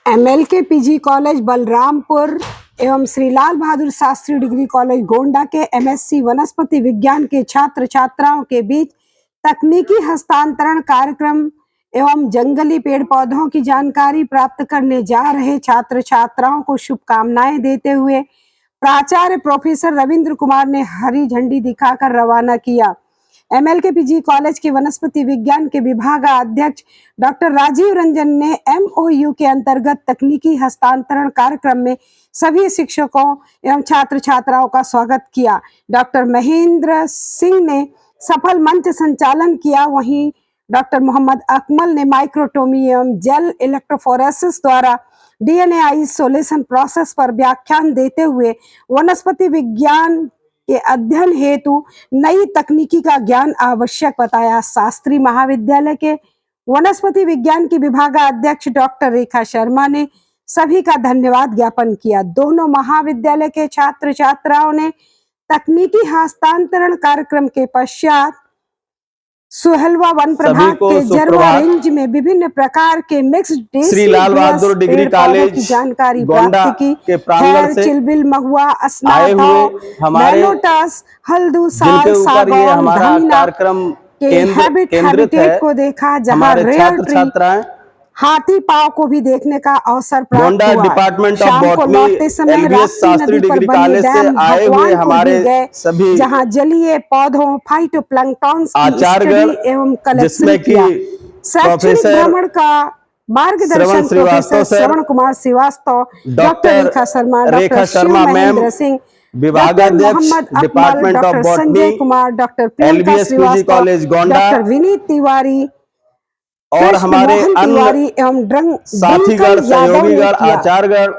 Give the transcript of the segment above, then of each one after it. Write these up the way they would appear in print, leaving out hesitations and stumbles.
MLK PG college Balrampur एवं Shri Lal Bahadur Shastri degree college Gonda के MSc वनस्पति विज्ञान के छात्र छात्राओं के बीच तकनीकी हस्तांतरण कार्यक्रम एवं जंगली पेड़ पौधों की जानकारी प्राप्त करने जा रहे छात्र छात्राओं को शुभकामनाएं देते हुए प्राचार्य प्रोफेसर रविंद्र कुमार ने हरी झंडी दिखाकर रवाना किया। MLK PG कॉलेज के वनस्पति विज्ञान के विभागाध्यक्ष डॉक्टर राजीव रंजन ने MOU के अंतर्गत तकनीकी हस्तांतरण कार्यक्रम में सभी शिक्षकों एवं छात्र छात्राओं का स्वागत किया। डॉक्टर महेंद्र सिंह ने सफल मंच संचालन किया। वहीं डॉक्टर मोहम्मद अकमल ने माइक्रोटोमी एवं जेल इलेक्ट्रोफोरेसिस द्वारा DNA आइसोलेशन प्रोसेस पर व्याख्यान देते हुए वनस्पति विज्ञान के अध्ययन हेतु नई तकनीकी का ज्ञान आवश्यक बताया। शास्त्री महाविद्यालय के वनस्पति विज्ञान की विभागाध्यक्ष डॉक्टर रेखा शर्मा ने सभी का धन्यवाद ज्ञापन किया। दोनों महाविद्यालय के छात्र छात्राओं ने तकनीकी हस्तांतरण कार्यक्रम के पश्चात सुहेलवा वन प्रभाग के जरवा रेंज में विभिन्न प्रकार के mixed Shri Lal Bahadur degree college की जानकारी गोंडा प्राप्त की। के प्रांगण से चिलबिल, महुआ, आए हुए हमारे हल्दू, जिनके ऊपर ये हमारा कार्यक्रम केंद्रित है को देखा, जहां हमारे छात्र छात्राएं हाथी पाव को भी देखने का अवसर प्राप्त गोंडा हुआ। Department of botany LBS Shastri degree college से आए हुए हमारे सभी जहां जलीय पौधों फाइटोप्लैंक्टन आचार्यगण एवं जिसमें कि प्रोफेसर भ्रमण का मार्गदर्शन professor Shravan Kumar Srivastava, doctor Rekha Sharma ma'am, विभागाध्यक्ष department of botany Kumar, doctor LBS PG college Gonda, doctor Vineet Tiwari और हमारे अन्य साथीगण, सहयोगीगण, आचार्यगण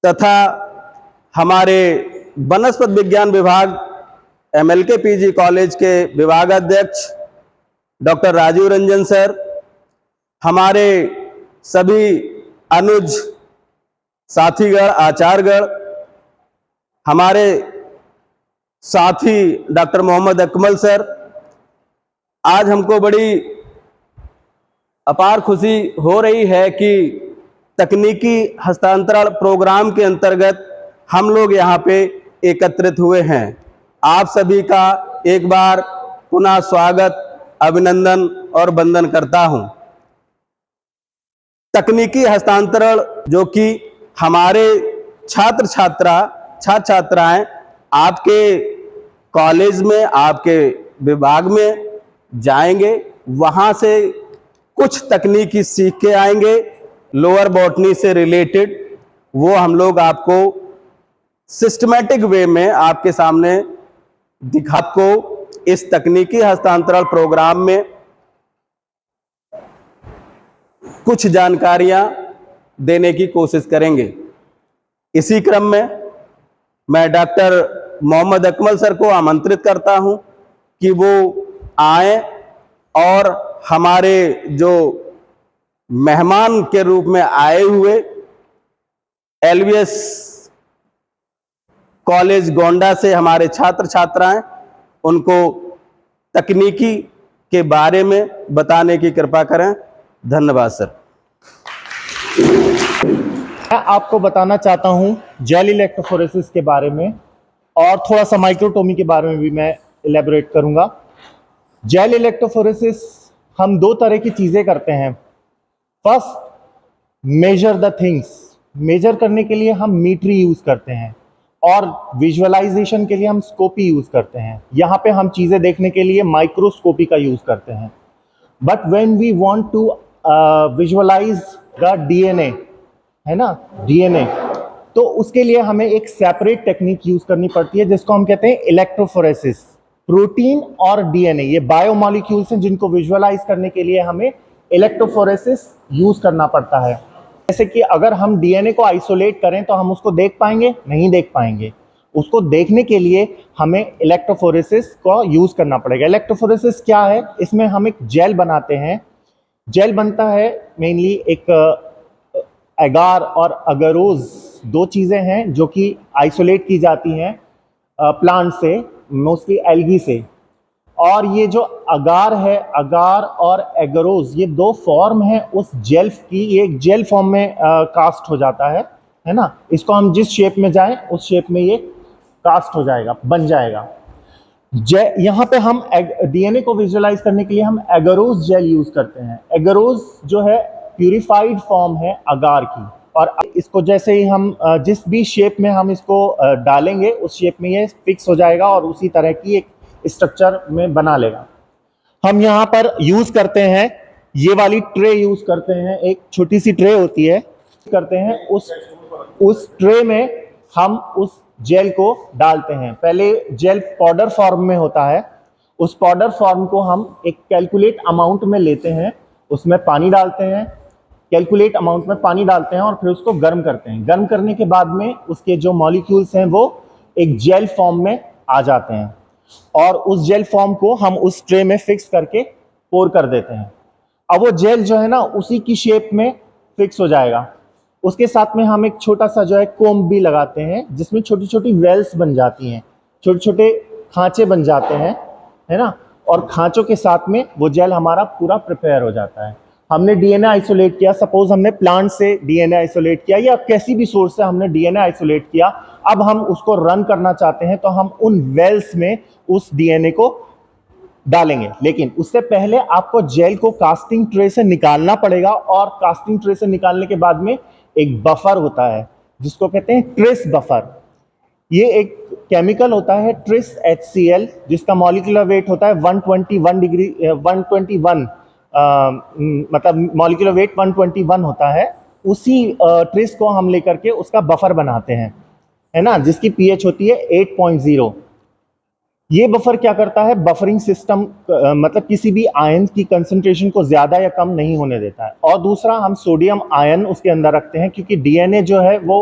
तथा हमारे वनस्पति विज्ञान विभाग MLK PG कॉलेज के विभागाध्यक्ष डॉक्टर राजीव रंजन सर, हमारे सभी अनुज साथीगण, आचार्यगण, हमारे साथी डॉक्टर मोहम्मद अकमल सर। आज हमको बड़ी अपार खुशी हो रही है कि तकनीकी हस्तांतरण प्रोग्राम के अंतर्गत हम लोग यहाँ पे एकत्रित हुए हैं। आप सभी का एक बार पुनः स्वागत, अभिनंदन और वंदन करता हूँ। तकनीकी हस्तांतरण जो कि हमारे छात्र छात्राएं आपके कॉलेज में, आपके विभाग में जाएंगे, वहाँ से कुछ तकनीकी सीख के आएंगे लोअर बॉटनी से रिलेटेड। वो हम लोग आपको सिस्टमैटिक वे में आपके सामने दिखा को इस तकनीकी हस्तांतरण प्रोग्राम में कुछ जानकारियां देने की कोशिश करेंगे। इसी क्रम में मैं डॉक्टर मोहम्मद अकमल सर को आमंत्रित करता हूं कि वो आए और हमारे जो मेहमान के रूप में आए हुए LBS कॉलेज गोंडा से हमारे छात्र छात्राएं, उनको तकनीकी के बारे में बताने की कृपा करें। धन्यवाद सर। मैं आपको बताना चाहता हूं जेल इलेक्ट्रोफोरेसिस के बारे में और थोड़ा सा माइक्रोटोमी के बारे में भी मैं इलेबोरेट करूंगा। जेल इलेक्ट्रोफोरेसिस हम दो तरह की चीज़ें करते हैं। First, measure the things. Measure करने के लिए हम मीटरी यूज़ करते हैं और विजुअलाइजेशन के लिए हम स्कोपी यूज़ करते हैं। यहाँ पे हम चीज़ें देखने के लिए माइक्रोस्कोपी का यूज़ करते हैं। But when we want to visualise the DNA, है ना, DNA, तो उसके लिए हमें एक सेपरेट टेक्निक यूज़ करनी पड़ती है जिसको हम कहते हैं इलेक्ट्रोफोरेसिस। प्रोटीन और DNA ये बायोमॉलिक्यूल्स हैं जिनको विजुअलाइज करने के लिए हमें इलेक्ट्रोफोरेसिस यूज करना पड़ता है। जैसे कि अगर हम DNA को आइसोलेट करें तो हम उसको देख पाएंगे? नहीं देख पाएंगे। उसको देखने के लिए हमें इलेक्ट्रोफोरेसिस को यूज करना पड़ेगा। इलेक्ट्रोफोरेसिस क्या है? इसमें हम एक जेल बनाते हैं। जेल बनता है मेनली एक एगार और अगरोज, दो चीज़ें हैं जो कि आइसोलेट की जाती हैं प्लांट से, मोस्टली एल्गी से, और ये जो अगार है, अगार और एगरोज, ये दो फॉर्म है उस जेल की, ये एक जेल फॉर्म में कास्ट हो जाता है ना। इसको हम जिस शेप में जाएं उस शेप में ये कास्ट हो जाएगा, बन जाएगा। यहाँ पे हम डीएनए को विजुअलाइज करने के लिए हम एगरोज जेल यूज करते हैं। एगरोज जो है प्यूरिफाइड फॉर्म है अगार की, और इसको जैसे ही हम जिस भी शेप में हम इसको डालेंगे उस शेप में ये फिक्स हो जाएगा और उसी तरह की एक स्ट्रक्चर में बना लेगा। हम यहाँ पर यूज करते हैं ये वाली ट्रे यूज करते हैं, एक छोटी सी ट्रे होती है, करते हैं उस ट्रे में हम उस जेल को डालते हैं। पहले जेल पाउडर फॉर्म में होता है, उस पाउडर फॉर्म को हम एक कैलकुलेट अमाउंट में लेते हैं, उसमें पानी डालते हैं, कैलकुलेट अमाउंट में पानी डालते हैं और फिर उसको गर्म करते हैं। गर्म करने के बाद में उसके जो मॉलिक्यूल्स हैं वो एक जेल फॉर्म में आ जाते हैं और उस जेल फॉर्म को हम उस ट्रे में फिक्स करके पोर कर देते हैं। अब वो जेल जो है ना उसी की शेप में फिक्स हो जाएगा। उसके साथ में हम एक छोटा सा जो है कोम्ब भी लगाते हैं जिसमें छोटी छोटी वेल्स बन जाती हैं, छोटे छोटे खांचे बन जाते हैं, है ना। और खांचों के साथ में वो जेल हमारा पूरा प्रिपेयर हो जाता है। हमने डीएनए आइसोलेट किया, सपोज हमने प्लांट से डीएनए आइसोलेट किया या किसी भी सोर्स से हमने डीएनए आइसोलेट किया, अब हम उसको रन करना चाहते हैं तो हम उन वेल्स में उस डीएनए को डालेंगे। लेकिन उससे पहले आपको जेल को कास्टिंग ट्रे से निकालना पड़ेगा और कास्टिंग ट्रे से निकालने के बाद में एक बफर होता है जिसको कहते हैं ट्रिस बफर। ये एक केमिकल होता है ट्रिस HCl जिसका मॉलिक्यूलर वेट होता है 121 डिग्री 121 मतलब मॉलिक्यूलर वेट 121 होता है। उसी ट्रिस को हम लेकर के उसका बफर बनाते हैं, है ना, जिसकी pH होती है 8.0। ये बफर क्या करता है, बफरिंग सिस्टम मतलब किसी भी आयन की कंसंट्रेशन को ज्यादा या कम नहीं होने देता है। और दूसरा हम सोडियम आयन उसके अंदर रखते हैं क्योंकि डीएनए जो है वो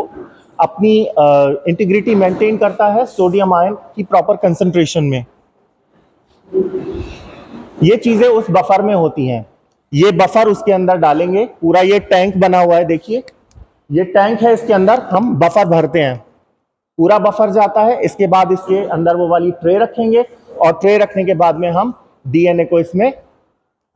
अपनी इंटीग्रिटी मेंटेन करता है सोडियम आयन की प्रॉपर कंसंट्रेशन में। ये चीजें उस बफर में होती हैं। ये बफर उसके अंदर डालेंगे, पूरा ये टैंक बना हुआ है, देखिए ये टैंक है, इसके अंदर हम बफर भरते हैं, पूरा बफर जाता है। इसके बाद इसके अंदर वो वाली ट्रे रखेंगे और ट्रे रखने के बाद में हम डीएनए को इसमें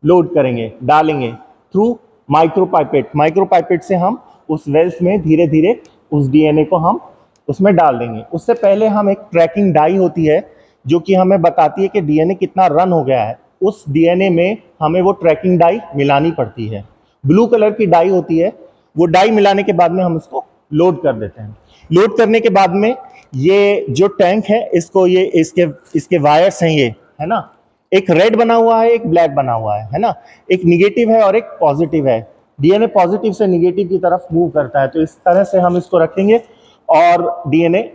लोड करेंगे, डालेंगे थ्रू माइक्रोपाइपेट। माइक्रोपाइपेट से हम उस वेल्स में धीरे धीरे उस डीएनए को हम उसमें डाल देंगे। उससे पहले हम एक ट्रैकिंग डाई होती है जो कि हमें बताती है कि डीएनए कितना रन हो गया है। उस डीएनए में हमें वो ट्रैकिंग डाई मिलानी पड़ती है, ब्लू कलर की डाई होती है। वो डाई मिलाने के बाद में हम उसको लोड कर देते हैं। लोड करने के बाद में ये जो टैंक है इसको ये इसके वायर्स हैं, ये है ना, एक रेड बना हुआ है, एक ब्लैक बना हुआ है ना, एक निगेटिव है और एक पॉजिटिव है। डीएनए पॉजिटिव से निगेटिव की तरफ मूव करता है। तो इस तरह से हम इसको रखेंगे और डीएनए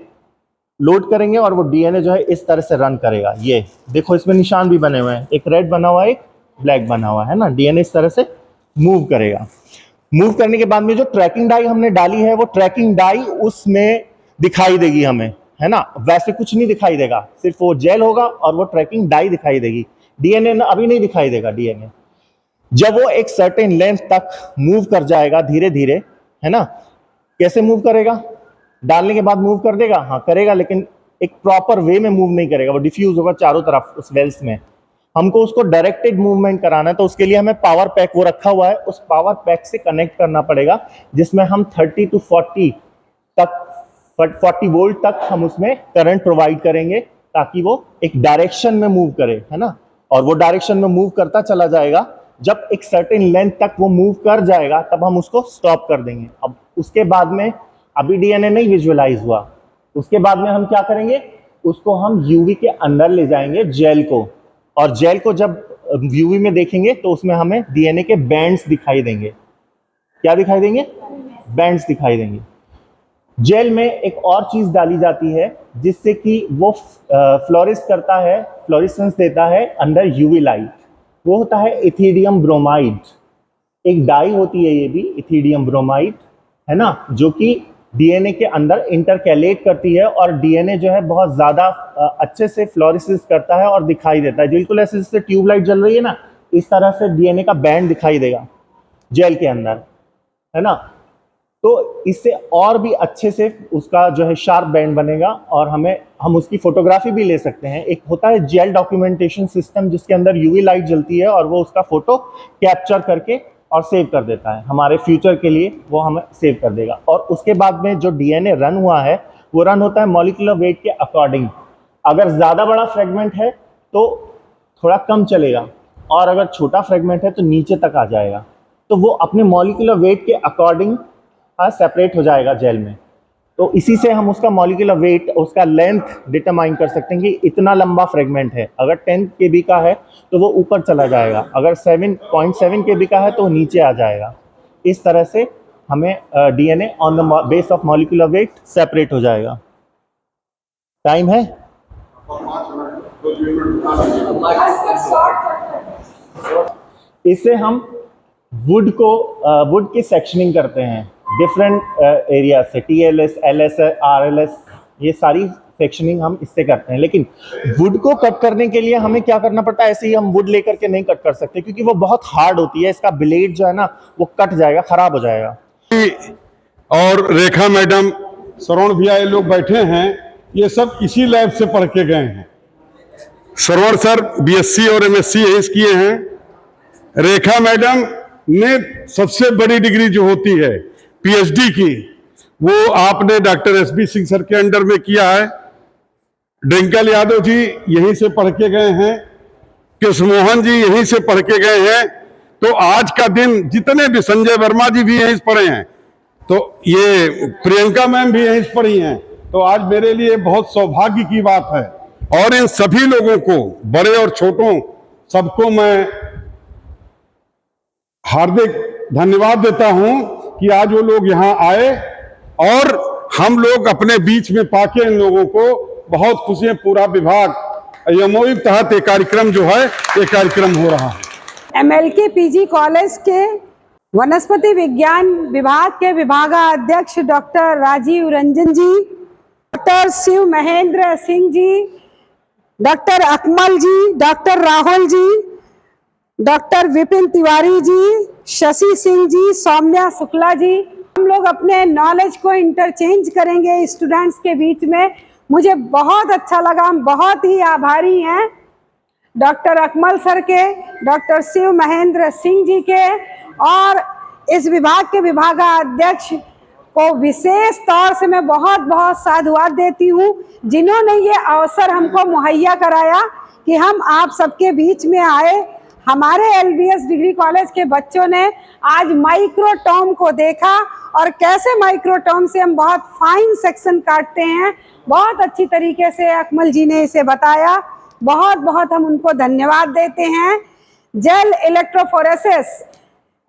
लोड करेंगे और वो डीएनए जो है इस तरह से रन करेगा। ये देखो इसमें निशान भी बने हुए हैं, एक रेड बना हुआ है, एक ब्लैक बना हुआ है ना। डीएनए इस तरह से मूव करेगा। मूव करने के बाद में जो ट्रैकिंग डाई हमने डाली है वो ट्रैकिंग डाई उसमें दिखाई देगी हमें, है ना। वैसे कुछ नहीं दिखाई देगा, सिर्फ वो जेल होगा और वो ट्रैकिंग डाई दिखाई देगी। डीएनए अभी नहीं दिखाई देगा। डीएनए जब वो एक सर्टेन लेंथ तक मूव कर जाएगा धीरे धीरे, है ना, कैसे मूव करेगा, डालने के बाद मूव कर देगा, हाँ करेगा, लेकिन एक प्रॉपर वे में मूव नहीं करेगा, वो डिफ्यूज होगा चारों तरफ उस वेल्स में। हमको उसको डायरेक्टेड मूवमेंट कराना है तो उसके लिए हमें पावर पैक वो रखा हुआ है, उस पावर पैक से कनेक्ट करना पड़ेगा जिसमें हम 30 to 40 तक 40 वोल्ट तक हम उसमें करंट प्रोवाइड करेंगे ताकि वो एक डायरेक्शन में मूव करे, है ना। और वो डायरेक्शन में मूव करता चला जाएगा। जब एक सर्टेन लेंथ तक वो मूव कर जाएगा तब हम उसको स्टॉप कर देंगे। अब उसके बाद में अभी डीएनए नहीं विजुअलाइज हुआ, उसके बाद में हम क्या करेंगे, उसको हम यूवी के अंदर ले जाएंगे जेल को, और जेल को जब यूवी में देखेंगे तो उसमें हमें डीएनए के बैंड्स दिखाई देंगे। क्या दिखाई देंगे, बैंड्स दिखाई देंगे। जेल में एक और चीज डाली जाती है जिससे कि वो फ्लोरिस करता है, फ्लोरिसेंस देता है अंडर यूवी लाइट। वो होता है इथिडियम ब्रोमाइड। एक डाई होती है ये भी इथिडियम ब्रोमाइड, है ना, जो कि डीएनए के अंदर इंटरकैलेट करती है और डीएनए जो है बहुत ज्यादा अच्छे से फ्लोरिसिस करता है और दिखाई देता है। बिल्कुल ऐसे जैसे ट्यूबलाइट जल रही है ना, इस तरह से डीएनए का बैंड दिखाई देगा जेल के अंदर, है ना। तो इससे और भी अच्छे से उसका जो है शार्प बैंड बनेगा और हम उसकी फोटोग्राफी भी ले सकते हैं। एक होता है जेल डॉक्यूमेंटेशन सिस्टम जिसके अंदर यूवी लाइट जलती है और वो उसका फोटो कैप्चर करके और सेव कर देता है, हमारे फ्यूचर के लिए वो हमें सेव कर देगा। और उसके बाद में जो डीएनए रन हुआ है वो रन होता है मॉलिक्यूलर वेट के अकॉर्डिंग। अगर ज़्यादा बड़ा फ्रेगमेंट है तो थोड़ा कम चलेगा और अगर छोटा फ्रेगमेंट है तो नीचे तक आ जाएगा। तो वो अपने मॉलिक्यूलर वेट के अकॉर्डिंग सेपरेट हो जाएगा जेल में। तो इसी से हम उसका मॉलिक्यूलर वेट, उसका लेंथ डिटरमाइन कर सकते हैं कि इतना लंबा फ्रेगमेंट है। अगर 10 kb का है तो वो ऊपर चला जाएगा, अगर 7.7 kb का है तो नीचे आ जाएगा। इस तरह से हमें DNA on the base of molecular weight separate हो जाएगा। टाइम है? इससे हम वुड की सेक्शनिंग करते हैं डिफरेंट एरिया से, TLS, LS, RLS, ये सारी सेक्शनिंग हम इससे करते हैं। लेकिन वुड को कट करने के लिए हमें क्या करना पड़ता है, ऐसे ही हम वुड लेकर के नहीं कट कर सकते क्योंकि वो बहुत हार्ड होती है, इसका ब्लेड जो है ना वो कट जाएगा, खराब हो जाएगा। और रेखा मैडम, श्रवण भैया, ये लोग बैठे हैं, ये सब इसी लैब से पढ़ के गए हैं। श्रवण सर BSc और MSc यही किए हैं। रेखा मैडम ने सबसे बड़ी डिग्री जो होती है PhD की, वो आपने डॉक्टर SB सिंह सर के अंडर में किया है। ड्रिंकल यादव जी यहीं से पढ़ के गए हैं, कृष्ण मोहन जी यहीं से पढ़ के गए हैं। तो आज का दिन जितने भी, संजय वर्मा जी भी यहीं से पढ़े हैं, तो ये प्रियंका मैम भी यहीं से पढ़ी हैं। तो आज मेरे लिए बहुत सौभाग्य की बात है और इन सभी लोगों को, बड़े और छोटों, सबको मैं हार्दिक धन्यवाद देता हूं कि आज वो लोग यहां आए और हम लोग अपने बीच में पाके इन लोगों को बहुत खुशी है। पूरा विभाग MOU के तहत एक कार्यक्रम जो है, ये कार्यक्रम हो रहा है। MLK PG कॉलेज के वनस्पति विज्ञान विभाग के विभागाध्यक्ष डॉक्टर राजीव रंजन जी, डॉक्टर शिव महेंद्र सिंह जी, डॉक्टर अकमल जी, डॉक्टर राहुल जी, डॉक्टर विपिन तिवारी जी, शशि सिंह जी, सौम्या शुक्ला जी, हम लोग अपने नॉलेज को इंटरचेंज करेंगे स्टूडेंट्स के बीच में। मुझे बहुत अच्छा लगा, हम बहुत ही आभारी हैं डॉक्टर अकमल सर के, डॉक्टर शिव महेंद्र सिंह जी के और इस विभाग के विभागाध्यक्ष को विशेष तौर से मैं बहुत बहुत साधुवाद देती हूँ, जिन्होंने ये अवसर हमको मुहैया कराया कि हम आप सबके बीच में आए। हमारे LBS डिग्री कॉलेज के बच्चों ने आज माइक्रोटोम को देखा और कैसे माइक्रोटोम से हम बहुत फाइन सेक्शन काटते हैं, बहुत अच्छी तरीके से अकमल जी ने इसे बताया। बहुत बहुत हम उनको धन्यवाद देते हैं। जेल इलेक्ट्रोफोरेसिस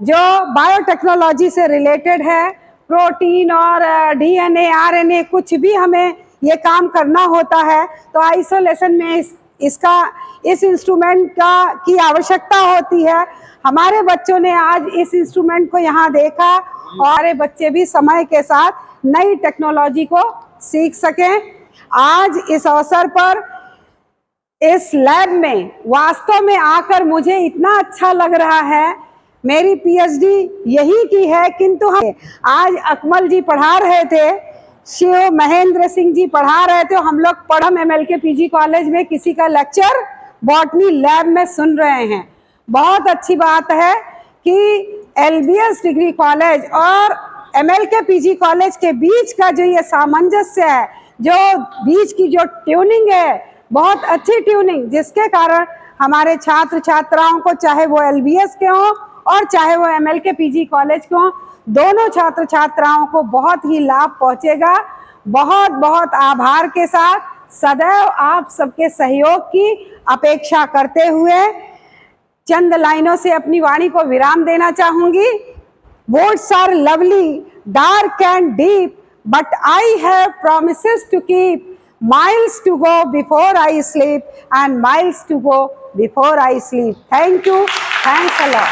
जो बायोटेक्नोलॉजी से रिलेटेड है, प्रोटीन और DNA, RNA कुछ भी हमें ये काम करना होता है तो आइसोलेशन में इस इंस्ट्रूमेंट की आवश्यकता होती है। हमारे बच्चों ने आज इस इंस्ट्रूमेंट को यहाँ देखा और हमारे बच्चे भी समय के साथ नई टेक्नोलॉजी को सीख सकें। आज इस अवसर पर इस लैब में वास्तव में आकर मुझे इतना अच्छा लग रहा है। मेरी PhD यही की है, किंतु हम आज अकमल जी पढ़ा रहे थे, शिव महेंद्र सिंह जी पढ़ा रहे थे, हम लोग पढ़म MLK PG कॉलेज में किसी का लेक्चर बॉटनी लैब में सुन रहे हैं। बहुत अच्छी बात है कि LBS डिग्री कॉलेज और MLK PG कॉलेज के बीच का जो ये सामंजस्य है, जो बीच की जो ट्यूनिंग है, बहुत अच्छी ट्यूनिंग, जिसके कारण हमारे छात्र छात्राओं को, चाहे वो LBS के हों और चाहे वो MLK PG कॉलेज के हों, दोनों छात्र छात्राओं को बहुत ही लाभ पहुंचेगा। बहुत बहुत आभार के साथ सदैव आप सबके सहयोग की अपेक्षा करते हुए चंद लाइनों से अपनी वाणी को विराम देना चाहूंगी। Words are lovely, dark and deep, but I have promises to keep, miles to go before I sleep and miles to go before I sleep. Thank you. Thanks a lot.